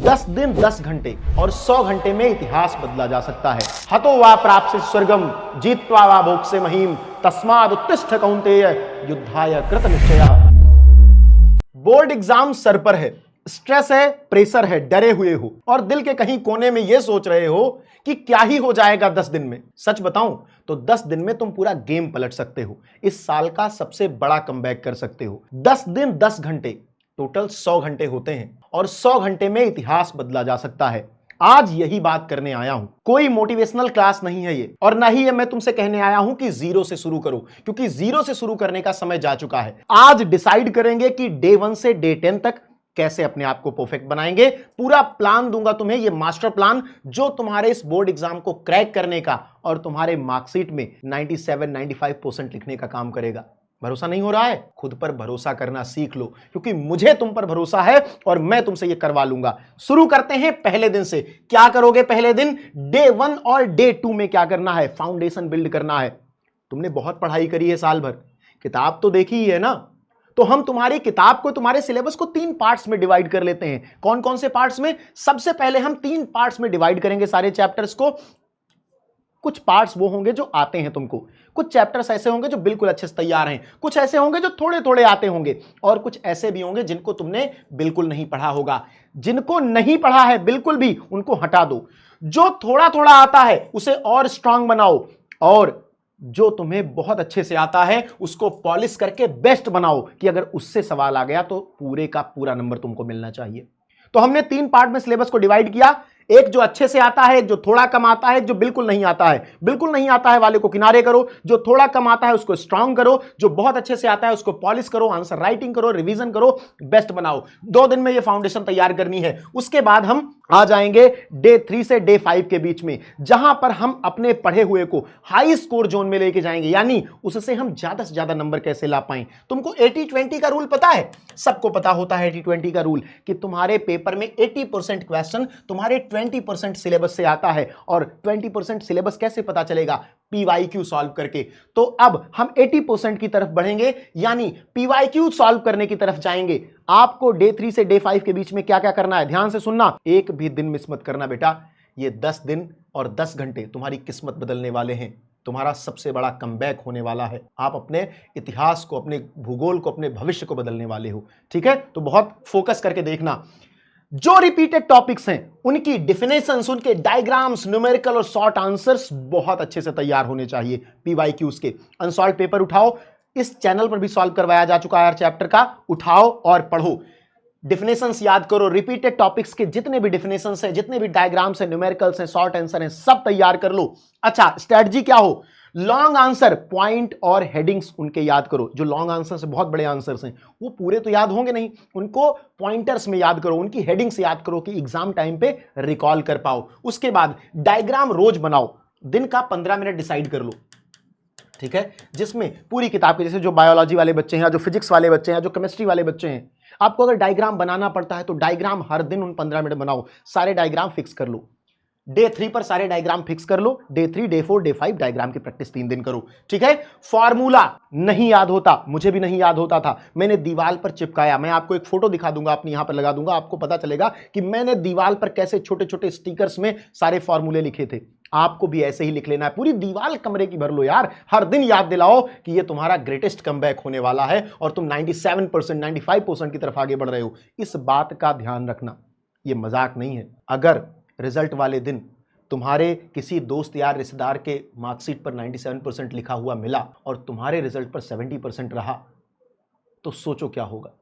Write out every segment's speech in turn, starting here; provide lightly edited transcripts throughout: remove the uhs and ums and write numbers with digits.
10 दिन 10 घंटे और 100 घंटे में इतिहास बदला जा सकता है। हतो वा प्राप्स्य स्वर्गम जीत्वा वा भोक्ष्य महीम तस्माद् उत्तिष्ठ कौन्तेय युद्धाय कृत निश्चयः। बोर्ड एग्जाम सर पर है, स्ट्रेस है, प्रेशर है, डरे हुए हो और दिल के कहीं कोने में यह सोच रहे हो कि क्या ही हो जाएगा 10 दिन में। सच बताऊं तो 10 दिन में तुम पूरा गेम पलट सकते हो, इस साल का सबसे बड़ा कमबैक कर सकते हो। 10 दिन 10 घंटे टोटल 100 घंटे होते हैं और 100 घंटे में इतिहास बदला जा सकता है। आज यही बात करने आया हूं। कोई मोटिवेशनल क्लास नहीं है ये, और ना ही ये मैं तुमसे कहने आया हूं कि जीरो से शुरू करो, क्योंकि जीरो से शुरू करने का समय जा चुका है। आज डिसाइड करेंगे कि डे 1 से डे 10 तक कैसे अपने आप को परफेक्ट बनाएंगे। पूरा प्लान दूंगा तुम्हें, ये मास्टर प्लान जो तुम्हारे इस बोर्ड एग्जाम को क्रैक करने का और तुम्हारे मार्कशीट में 97-95% लिखने का काम करेगा। भरोसा नहीं हो रहा है? खुद पर भरोसा करना सीख लो, क्योंकि मुझे तुम पर भरोसा है और मैं तुमसे ये करवा लूंगा। शुरू करते हैं पहले दिन से। क्या करोगे पहले दिन? डे 1 और डे 2 में क्या करना है? फाउंडेशन बिल्ड करना है। तुमने बहुत पढ़ाई करी है साल भर, किताब तो देखी ही है ना, तो हम तुम्हारी किताब को, तुम्हारे सिलेबस को 3 पार्ट्स में डिवाइड कर लेते हैं। कौन कौन से पार्ट्स में? सबसे पहले हम 3 पार्ट्स में डिवाइड करेंगे सारे चैप्टर्स को। कुछ पार्ट्स वो होंगे जो आते हैं तुमको, कुछ चैप्टर्स ऐसे होंगे जो बिल्कुल अच्छे से तैयार हैं, कुछ ऐसे होंगे जो थोड़े थोड़े आते होंगे, और कुछ ऐसे भी होंगे जिनको तुमने बिल्कुल नहीं पढ़ा होगा। जिनको नहीं पढ़ा है बिल्कुल भी, उनको हटा दो। जो थोड़ा थोड़ा आता है उसे और स्ट्रांग बनाओ, और जो तुम्हें बहुत अच्छे से आता है उसको पॉलिश करके बेस्ट बनाओ कि अगर उससे सवाल आ गया तो पूरे का पूरा नंबर तुमको मिलना चाहिए। तो हमने 3 पार्ट में सिलेबस को डिवाइड किया, एक जो अच्छे से आता है, एक जो थोड़ा कम आता है, एक जो बिल्कुल नहीं आता है। बिल्कुल नहीं आता है वाले को किनारे करो, जो थोड़ा कम आता है उसको स्ट्रांग करो, जो बहुत अच्छे से आता है उसको पॉलिश करो, आंसर राइटिंग करो, रिवीजन करो, बेस्ट बनाओ। 2 दिन में ये फाउंडेशन तैयार करनी है। उसके बाद हम आ जाएंगे डे 3 से डे 5 के बीच में, जहां पर हम अपने पढ़े हुए को हाई स्कोर जोन में लेके जाएंगे, यानी उससे हम ज्यादा से ज्यादा नंबर कैसे ला पाएं। तुमको 80-20 का रूल पता है? सबको पता होता है 80-20 का रूल, कि तुम्हारे पेपर में 80% क्वेश्चन तुम्हारे 20% सिलेबस से आता है। और 20% सिलेबस कैसे पता चलेगा? PYQ सॉल्व करके। तो अब हम 80% की तरफ बढ़ेंगे, यानी PYQ सॉल्व करने की तरफ जाएंगे। आपको डे 3 से डे 5 के बीच में क्या क्या करना है, ध्यान से सुनना, एक भी दिन मिस मत करना बेटा। ये 10 दिन और 10 घंटे तुम्हारी किस्मत बदलने वाले हैं, तुम्हारा सबसे बड़ा कमबैक होने वाला है। आप अपने इतिहास को, अपने भूगोल को, अपने भविष्य को बदलने वाले हो, ठीक है? तो बहुत फोकस करके देखना। जो रिपीटेड टॉपिक्स हैं उनकी डेफिनेशंस, उनके डायग्राम्स, न्यूमेरिकल और शॉर्ट आंसर्स बहुत अच्छे से तैयार होने चाहिए। PYQs के अनसॉल्व पेपर उठाओ, इस चैनल पर भी सॉल्व करवाया जा चुका है हर चैप्टर का, उठाओ और पढ़ो। डेफिनेशंस याद करो, रिपीटेड टॉपिक्स के जितने भी डेफिनेशंस हैं, जितने भी डायग्राम्स हैं, न्यूमेरिकल्स हैं, शॉर्ट आंसर हैं, सब तैयार कर लो। अच्छा, स्ट्रेटजी क्या हो? लॉन्ग आंसर, पॉइंट और हेडिंग्स उनके याद करो। जो लॉन्ग आंसर्स हैं, बहुत बड़े आंसर्स हैं, वो पूरे तो याद होंगे नहीं, उनको पॉइंटर्स में याद करो, उनकी हेडिंग्स याद करो कि एग्जाम टाइम पे रिकॉल कर पाओ। उसके बाद डायग्राम रोज बनाओ, दिन का 15 मिनट डिसाइड कर लो, ठीक है? जिसमें पूरी किताब के, जैसे जो बायोलॉजी वाले बच्चे हैं, या जो फिजिक्स वाले बच्चे हैं, या जो केमिस्ट्री वाले बच्चे हैं, आपको अगर डायग्राम बनाना पड़ता है तो डायग्राम हर दिन उन 15 मिनट बनाओ, सारे डायग्राम फिक्स कर लो। डे 3 पर सारे डायग्राम फिक्स कर लो, डे 3, डे 4, डे 5 डायग्राम की प्रैक्टिस 3 दिन करो, ठीक है? फॉर्मूला नहीं याद होता, मुझे भी नहीं याद होता था, मैंने दीवार पर चिपकाया। मैं आपको एक फोटो दिखा दूंगा, अपनी यहां पर लगा दूंगा, आपको पता चलेगा कि मैंने दीवार पर कैसे छोटे छोटे स्टिकर्स में सारे फॉर्मूले लिखे थे। आपको भी ऐसे ही लिख लेना है, पूरी दीवार कमरे की भर लो यार। हर दिन याद दिलाओ कि ये तुम्हारा ग्रेटेस्ट कमबैक होने वाला है और तुम 97%, 95% की तरफ आगे बढ़ रहे हो। इस बात का ध्यान रखना, ये मजाक नहीं है। अगर रिजल्ट वाले दिन तुम्हारे किसी दोस्त या रिश्तेदार के मार्कशीट पर 97% लिखा हुआ मिला और तुम्हारे रिजल्ट पर 70% रहा, तो सोचो क्या होगा।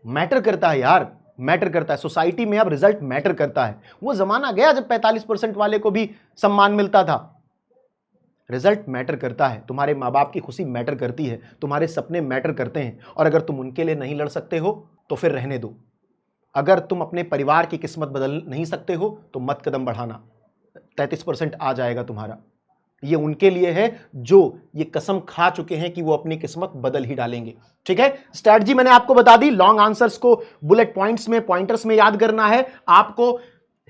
मैटर करता है यार, मैटर करता है। सोसाइटी में अब रिजल्ट मैटर करता है। वो जमाना गया जब 45% वाले को भी सम्मान मिलता था। रिजल्ट मैटर करता है, तुम्हारे माँ बाप की खुशी मैटर करती है, तुम्हारे सपने मैटर करते हैं, और अगर तुम उनके लिए नहीं लड़ सकते हो तो फिर रहने दो। अगर तुम अपने परिवार की किस्मत बदल नहीं सकते हो तो मत कदम बढ़ाना, 33% आ जाएगा तुम्हारा। ये उनके लिए है जो ये कसम खा चुके हैं कि वो अपनी किस्मत बदल ही डालेंगे, ठीक है? स्ट्रैटेजी मैंने आपको बता दी। लॉन्ग आंसर्स को बुलेट पॉइंट्स में, पॉइंटर्स में याद करना है, आपको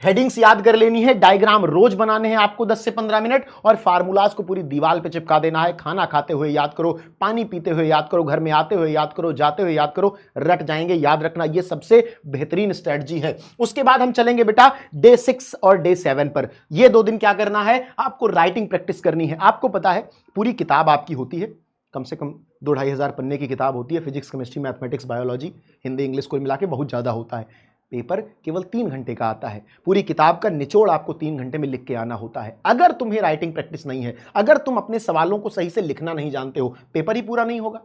हेडिंग्स याद कर लेनी है, डायग्राम रोज बनाने हैं आपको 10 से 15 मिनट, और फार्मूलाज को पूरी दीवार पे चिपका देना है। खाना खाते हुए याद करो, पानी पीते हुए याद करो, घर में आते हुए याद करो, जाते हुए याद करो, रट जाएंगे। याद रखना, ये सबसे बेहतरीन स्ट्रेटजी है। उसके बाद हम चलेंगे बेटा डे 6 और डे 7 पर। ये 2 दिन क्या करना है, आपको राइटिंग प्रैक्टिस करनी है। आपको पता है पूरी किताब आपकी होती है, कम से कम 2-2.5 हजार पन्ने की किताब होती है। Physics, chemistry, mathematics, biology, Hindi, English को मिला के बहुत ज़्यादा होता है। पेपर केवल 3 घंटे का आता है। पूरी किताब का निचोड़ आपको 3 घंटे में लिख के आना होता है। अगर तुम्हें राइटिंग प्रैक्टिस नहीं है, अगर तुम अपने सवालों को सही से लिखना नहीं जानते हो, पेपर ही पूरा नहीं होगा,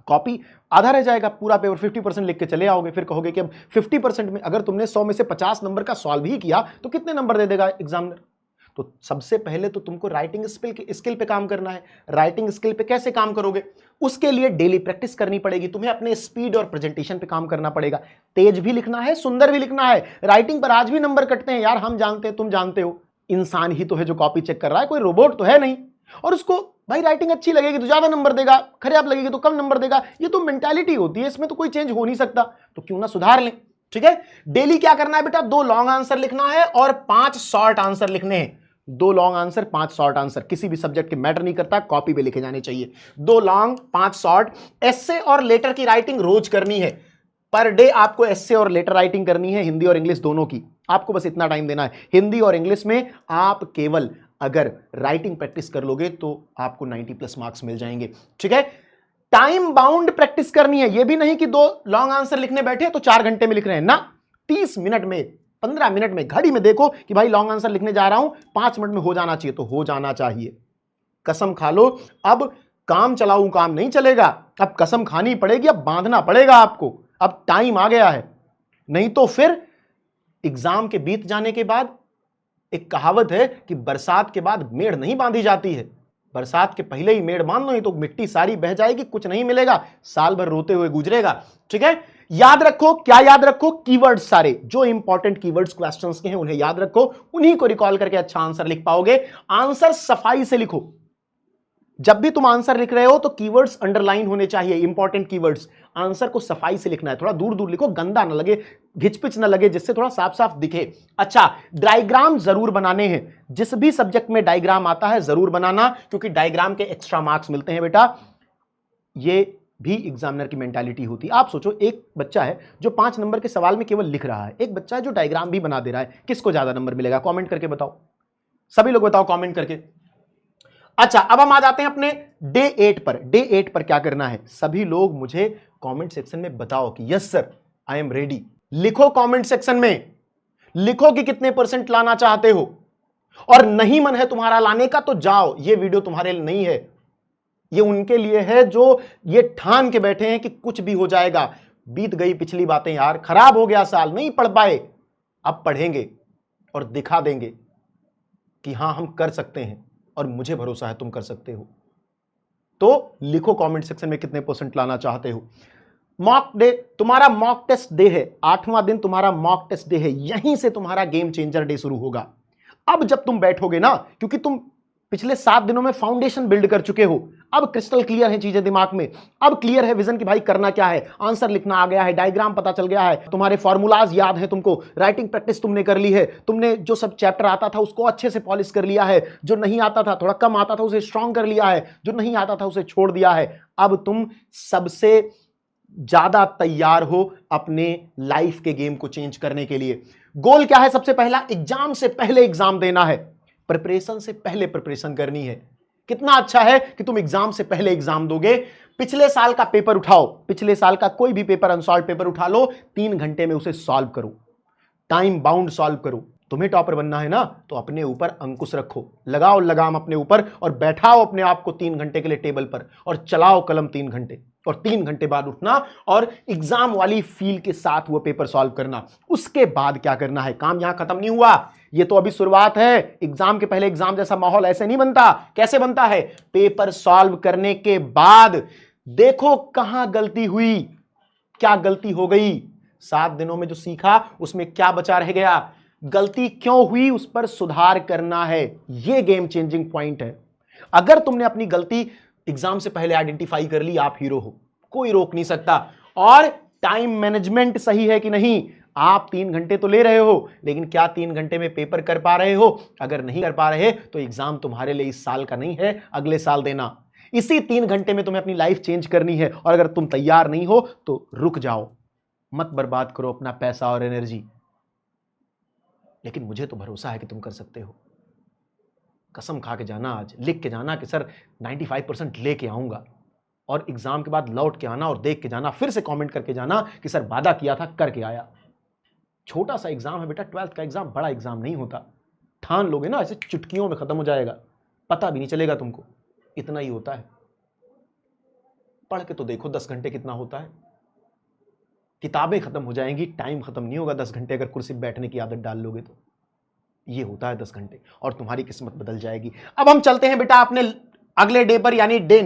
कॉपी आधा रह जाएगा। पूरा पेपर 50% लिख के चले आओगे, फिर कहोगे कि अब 50% में अगर तुमने 100 में से 50 नंबर का सॉल्व ही किया तो कितने नंबर दे देगा एग्जामिनर। तो सबसे पहले तो तुमको राइटिंग स्किल पे काम करना है। राइटिंग स्किल पे कैसे काम करोगे, उसके लिए डेली प्रैक्टिस करनी पड़ेगी। तुम्हें अपने स्पीड और प्रेजेंटेशन पे काम करना पड़ेगा। तेज भी लिखना है, सुंदर भी लिखना है। राइटिंग पर आज भी नंबर कटते हैं यार, हम जानते हैं, तुम जानते हो। इंसान ही तो है जो कॉपी चेक कर रहा है, कोई रोबोट तो है नहीं। और उसको भाई राइटिंग अच्छी लगेगी तो ज्यादा नंबर देगा, खराब लगेगी तो कम नंबर देगा। ये तो मेंटालिटी होती है, इसमें तो कोई चेंज हो नहीं सकता। तो क्यों ना सुधार लें। ठीक है, डेली क्या करना है बेटा, 2 लॉन्ग आंसर लिखना है और 5 शॉर्ट आंसर लिखने हैं। 2 लॉन्ग आंसर, 5 शॉर्ट आंसर, किसी भी सब्जेक्ट के मैटर नहीं करता, कॉपी पे लिखे जाने चाहिए। 2 लॉन्ग, 5 शॉर्ट। एस्से और लेटर की राइटिंग रोज करनी है। पर डे आपको एस्से और लेटर राइटिंग करनी है, हिंदी और इंग्लिश दोनों की। आपको बस इतना टाइम देना है। हिंदी और इंग्लिश में आप केवल अगर राइटिंग प्रैक्टिस कर लोगे तो आपको 90+ मार्क्स मिल जाएंगे। ठीक है, टाइम बाउंड प्रैक्टिस करनी है। यह भी नहीं कि 2 लॉन्ग आंसर लिखने बैठे तो 4 घंटे में लिख रहे हैं ना, 30 मिनट में, 15 मिनट में घड़ी में देखो कि भाई लॉन्ग आंसर लिखने जा रहा हूं, 5 मिनट में हो जाना चाहिए तो हो जाना चाहिए। कसम खा लो, अब काम चलाऊ काम नहीं चलेगा, अब कसम खानी पड़ेगी, अब बांधना पड़ेगा आपको। अब टाइम आ गया है, नहीं तो फिर एग्जाम के बीत जाने के बाद, एक कहावत है कि बरसात के बाद मेड़ नहीं बांधी जाती है। बरसात के पहले ही मेड़ बांध लो, नहीं तो मिट्टी सारी बह जाएगी, कुछ नहीं मिलेगा, साल भर रोते हुए गुजरेगा। ठीक है, याद रखो, क्या याद रखो, कीवर्ड्स सारे जो इंपॉर्टेंट कीवर्ड्स क्वेश्चंस के हैं उन्हें याद रखो, उन्हीं को रिकॉल करके अच्छा आंसर लिख पाओगे। आंसर सफाई से लिखो। जब भी तुम आंसर लिख रहे हो तो कीवर्ड्स अंडरलाइन होने चाहिए, इंपॉर्टेंट कीवर्ड्स। आंसर को सफाई से लिखना है, थोड़ा दूर दूर लिखो, गंदा ना लगे, घिचपिच ना लगे, जिससे थोड़ा साफ साफ दिखे। अच्छा, डायग्राम जरूर बनाने हैं। जिस भी सब्जेक्ट में डायग्राम आता है जरूर बनाना, क्योंकि डायग्राम के एक्स्ट्रा मार्क्स मिलते हैं बेटा। ये भी एग्जामिनर की मेंटालिटी होती है। आप सोचो, एक बच्चा है जो 5 नंबर के सवाल में केवल लिख रहा है, एक बच्चा है जो डायग्राम भी बना दे रहा है, किसको ज्यादा नंबर मिलेगा? कमेंट करके बताओ, सभी लोग बताओ कमेंट करके। अच्छा, अब हम आ जाते हैं अपने डे 8 पर। डे 8 पर क्या करना है, सभी लोग मुझे कमेंट सेक्शन में बताओ कि yes sir I am ready. लिखो कमेंट सेक्शन में, लिखो कि कितने % लाना चाहते हो, और नहीं मन है तुम्हारा लाने का तो जाओ, ये वीडियो तुम्हारे लिए नहीं है, ये उनके लिए है जो ये ठान के बैठे हैं कि कुछ भी हो जाएगा। बीत गई पिछली बातें यार, खराब हो गया साल, नहीं पढ़ पाए, अब पढ़ेंगे और दिखा देंगे कि हां हम कर सकते हैं, और मुझे भरोसा है तुम कर सकते हो। तो लिखो कमेंट सेक्शन में कितने % लाना चाहते हो। मॉक डे, तुम्हारा मॉक टेस्ट डे है, 8वां दिन तुम्हारा मॉक टेस्ट डे है, यहीं से तुम्हारा गेम चेंजर डे शुरू होगा। अब जब तुम बैठोगे ना, क्योंकि तुम पिछले 7 दिनों में फाउंडेशन बिल्ड कर चुके हो, अब क्रिस्टल क्लियर है चीजें दिमाग में, अब क्लियर है विजन कि भाई करना क्या है, आंसर लिखना आ गया है, डायग्राम पता चल गया है, तुम्हारे फॉर्मूलाज याद है तुमको, राइटिंग प्रैक्टिस तुमने कर ली है, तुमने जो सब चैप्टर आता था उसको अच्छे से पॉलिश कर लिया है, जो नहीं आता था, थोड़ा कम आता था, उसे स्ट्रांग कर लिया है, जो नहीं आता था उसे छोड़ दिया है। अब तुम सबसे ज्यादा तैयार हो अपने लाइफ के गेम को चेंज करने के लिए। गोल क्या है? सबसे पहला, एग्जाम से पहले एग्जाम देना है, प्रिपरेशन से पहले प्रिपरेशन करनी है। कितना अच्छा है कि तुम एग्जाम से पहले एग्जाम दोगे। पिछले साल का पेपर उठाओ, पिछले साल का कोई भी पेपर, अनसॉल्व पेपर उठा लो, 3 घंटे में उसे सॉल्व करो, टाइम बाउंड सॉल्व करो। तुम्हें टॉपर बनना है ना, तो अपने ऊपर अंकुश रखो, लगाओ लगाम अपने ऊपर और बैठाओ अपने आप को 3 घंटे के लिए टेबल पर और चलाओ कलम 3 घंटे, और 3 घंटे बाद उठना और एग्जाम वाली फील के साथ वो पेपर सॉल्व करना। उसके बाद क्या करना है, काम यहां खत्म नहीं हुआ, ये तो अभी शुरुआत है। एग्जाम के पहले एग्जाम जैसा माहौल ऐसे नहीं बनता। कैसे बनता है? पेपर सॉल्व करने के बाद देखो कहां गलती हुई, क्या गलती हो गई, 7 दिनों में जो सीखा उसमें क्या बचा रह गया, गलती क्यों हुई, उस पर सुधार करना है। यह गेम चेंजिंग पॉइंट है। अगर तुमने अपनी गलती एग्जाम से पहले आइडेंटिफाई कर ली, आप हीरो हो, कोई रोक नहीं सकता। और टाइम मैनेजमेंट सही है कि नहीं, आप 3 घंटे तो ले रहे हो, लेकिन क्या 3 घंटे में पेपर कर पा रहे हो? अगर नहीं कर पा रहे तो एग्जाम तुम्हारे लिए इस साल का नहीं है, अगले साल देना। इसी 3 घंटे में तुम्हें अपनी लाइफ चेंज करनी है, और अगर तुम तैयार नहीं हो तो रुक जाओ, मत बर्बाद करो अपना पैसा और एनर्जी। लेकिन मुझे तो भरोसा है कि तुम कर सकते हो। कसम खा के जाना, आज लिख के जाना कि सर 95% लेके आऊंगा, और एग्जाम के बाद लौट के आना और देख के जाना, फिर से कमेंट करके जाना कि सर वादा किया था करके आया। छोटा सा एग्जाम है बेटा, 12th का एग्जाम, बड़ा एग्जाम नहीं होता। ठान लोगे ना, ऐसे चुटकियों में खत्म हो जाएगा, पता भी नहीं चलेगा तुमको, इतना ही होता है। पढ़ के तो देखो 10 घंटे कितना होता है। किताबें खत्म हो जाएंगी, टाइम खत्म नहीं होगा। 10 घंटे अगर कुर्सी बैठने की आदत डाल लोगे तो ये होता है 10 घंटे, और तुम्हारी किस्मत बदल जाएगी। अब हम चलते हैं बेटा अपने अगले डे पर, यानी डे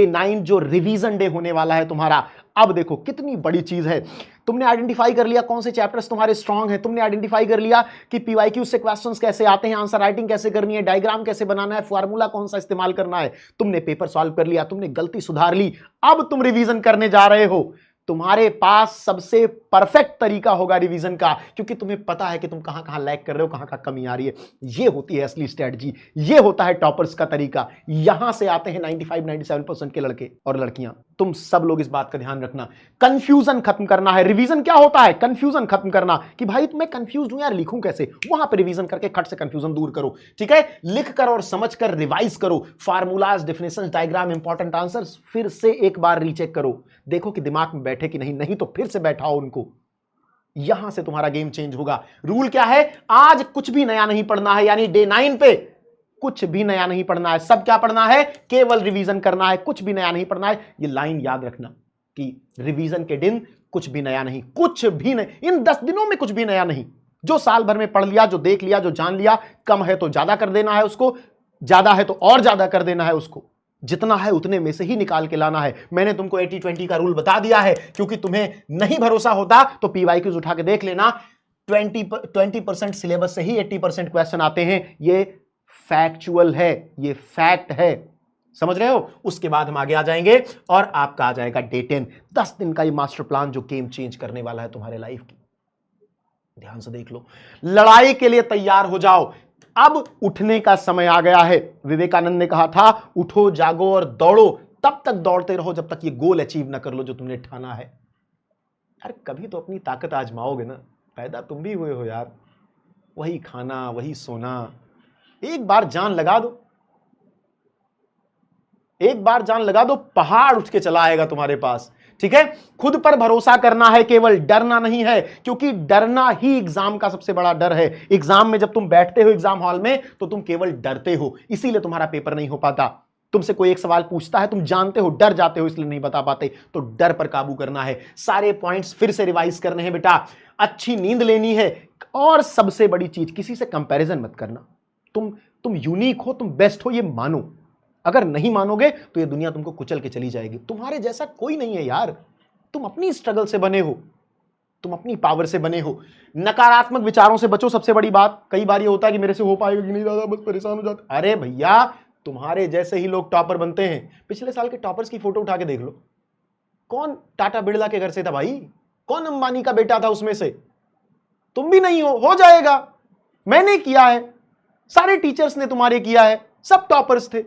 9 जो रिवीजन डे होने वाला है तुम्हारा। अब देखो कितनी बड़ी चीज है। तुमने आइडेंटिफाई कर लिया कौन से चैप्टर्स तुम्हारे स्ट्रांग हैं, तुमने आइडेंटिफाई कर लिया कि पीवाईक्यू से क्वेश्चंस कैसे आते हैं, आंसर राइटिंग कैसे करनी है, डायग्राम कैसे बनाना है, फार्मूला कौन सा इस्तेमाल करना है। तुमने पेपर सॉल्व कर लिया, तुमने गलती सुधार ली। अब तुम रिवीजन करने जा रहे हो। तुम्हारे पास सबसे परफेक्ट तरीका होगा रिवीजन का, क्योंकि तुम्हें पता है कि तुम कहां कहां लैग कर रहे हो, कहां कहां कमी आ रही है। यह होती है असली स्ट्रेटजी, यह होता है टॉपर्स का तरीका। यहां से आते हैं 95-97% के लड़के और लड़कियां। तुम सब लोग इस बात का ध्यान रखना, कंफ्यूजन खत्म करना है। रिवीजन क्या होता है? कंफ्यूजन खत्म करना, कि भाई तुम्हें कंफ्यूज हूं यार, लिखूं कैसे। वहां पर रिवीजन करके खट से कंफ्यूजन दूर करो, ठीक है। लिख कर और समझ कर रिवाइज करो, formulas, definitions, diagram, important answers फिर से एक बार रीचेक करो, देखो कि दिमाग में बैठे कि नहीं, नहीं तो फिर से बैठाओ उनको। यहां से तुम्हारा गेम चेंज होगा। रूल क्या है? आज कुछ भी नया नहीं पढ़ना है, यानी डे 9 पे कुछ भी नया नहीं पढ़ना है। सब क्या पढ़ना है? केवल रिवीजन करना है, कुछ भी नया नहीं पढ़ना है। ये लाइन याद रखना कि रिवीजन के दिन कुछ भी नया नहीं, कुछ भी नहीं। इन 10 दिनों में कुछ भी नया नहीं। जो साल भर में पढ़ लिया, जो देख लिया, जो जान लिया, कम है तो ज्यादा कर देना है उसको, ज्यादा है तो और ज्यादा कर देना है उसको। जितना है उतने में से ही निकाल के लाना है। मैंने तुमको 80-20 का रूल बता दिया है, क्योंकि तुम्हें नहीं भरोसा होता तो पीवाईक्यूज उठा के देख लेना। 20% सिलेबस से ही 80% क्वेश्चन आते हैं। ये फैक्चुअल है, ये फैक्ट है, समझ रहे हो। उसके बाद हम आगे आ जाएंगे और आपका आ जाएगा डे 10, 10 दिन का ये मास्टर प्लान जो गेम चेंज करने वाला है तुम्हारे लाइफ की। ध्यान से देख लो, लड़ाई के लिए तैयार हो जाओ। अब उठने का समय आ गया है। विवेकानंद ने कहा था, उठो, जागो और दौड़ो। तब तक दौड़ते रहो जब तक ये गोल अचीव ना कर लो जो तुमने ठाना है। यार कभी तो अपनी ताकत आजमाओगे ना, पैदा तुम भी हुए हो यार। वही खाना, वही सोना। एक बार जान लगा दो, एक बार जान लगा दो, पहाड़ उठ के चला आएगा तुम्हारे पास, ठीक है। खुद पर भरोसा करना है, केवल डरना नहीं है, क्योंकि डरना ही एग्जाम का सबसे बड़ा डर है। एग्जाम में जब तुम बैठते हो एग्जाम हॉल में तो तुम केवल डरते हो, इसीलिए तुम्हारा पेपर नहीं हो पाता। तुमसे कोई एक सवाल पूछता है, तुम जानते हो, डर जाते हो, इसलिए नहीं बता पाते। तो डर पर काबू करना है, सारे पॉइंट्स फिर से रिवाइज करने हैं बेटा, अच्छी नींद लेनी है, और सबसे बड़ी चीज, किसी से कंपैरिजन मत करना। तुम यूनिक हो, तुम बेस्ट हो, ये मानो। अगर नहीं मानोगे तो ये दुनिया तुमको कुचल के चली जाएगी। तुम्हारे जैसा कोई नहीं है यार। तुम अपनी स्ट्रगल से बने हो, तुम अपनी पावर से बने हो। नकारात्मक विचारों से बचो, सबसे बड़ी बात। कई बार ये होता है कि मेरे से हो पाएगा कि नहीं, ज्यादा बस परेशान हो जाता। अरे भैया, तुम्हारे जैसे ही लोग टॉपर बनते हैं। पिछले साल के टॉपर्स की फोटो उठा के देख लो, कौन टाटा बिरला के घर से था भाई, कौन अंबानी का बेटा था उसमें से। तुम भी नहीं हो जाएगा। मैंने किया है, सारे टीचर्स ने तुम्हारे किया है, सब टॉपर्स थे,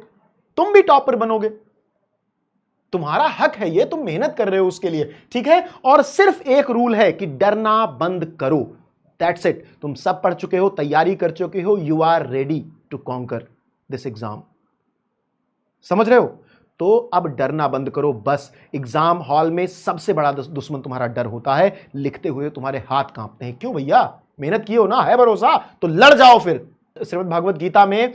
तुम भी टॉपर बनोगे। तुम्हारा हक है ये, तुम मेहनत कर रहे हो उसके लिए, ठीक है। और सिर्फ एक रूल है कि डरना बंद करो, दैट्स इट। तुम सब पढ़ चुके हो, तैयारी कर चुके हो, you are ready to conquer this exam, समझ रहे हो। तो अब डरना बंद करो बस। एग्जाम हॉल में सबसे बड़ा दुश्मन तुम्हारा डर होता है। लिखते हुए तुम्हारे हाथ कांपते हैं। क्यों भैया, मेहनत किए हो ना, है भरोसा तो लड़ जाओ फिर। श्रीमद् भागवत गीता में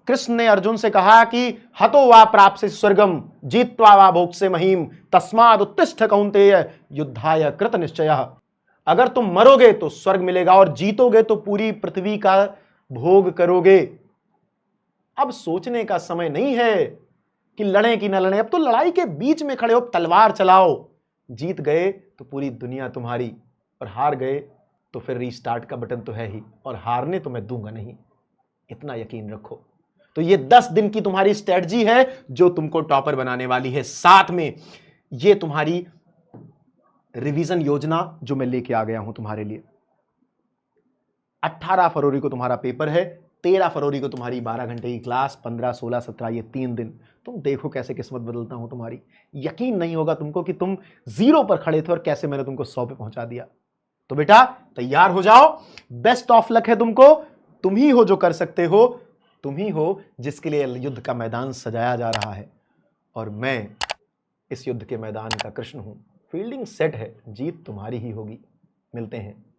कृष्ण ने अर्जुन से कहा कि हतो वा प्राप्स्य स्वर्गम जीत्वा वा भोक्ष्ये महीम तस्माद् उत्तिष्ठ कौन्तेय युद्धाय कृत निश्चयः। अगर तुम मरोगे तो स्वर्ग मिलेगा, और जीतोगे तो पूरी पृथ्वी का भोग करोगे। अब सोचने का समय नहीं है कि लड़े कि न लड़े। अब तो लड़ाई के बीच में खड़े हो, तलवार चलाओ। जीत गए तो पूरी दुनिया तुम्हारी, और हार गए तो फिर रीस्टार्ट का बटन तो है ही, और हारने तो मैं दूंगा नहीं, इतना यकीन रखो। तो ये 10 दिन की तुम्हारी स्ट्रेटजी है जो तुमको टॉपर बनाने वाली है। साथ में ये तुम्हारी रिवीजन योजना जो मैं लेके आ गया हूं तुम्हारे लिए। 18 फरवरी को तुम्हारा पेपर है, 13 फरवरी को तुम्हारी 12 घंटे की क्लास, 15, 16, 17 ये 3 दिन। तुम देखो कैसे किस्मत बदलता हूं तुम्हारी। यकीन नहीं होगा तुमको कि तुम 0 पर खड़े थे और कैसे मैंने तुमको 100 पे पहुंचा दिया। तो बेटा तैयार हो जाओ, बेस्ट ऑफ लक है तुमको। तुम ही हो जो कर सकते हो, तुम ही हो जिसके लिए युद्ध का मैदान सजाया जा रहा है, और मैं इस युद्ध के मैदान का कृष्ण हूं। फील्डिंग सेट है, जीत तुम्हारी ही होगी। मिलते हैं।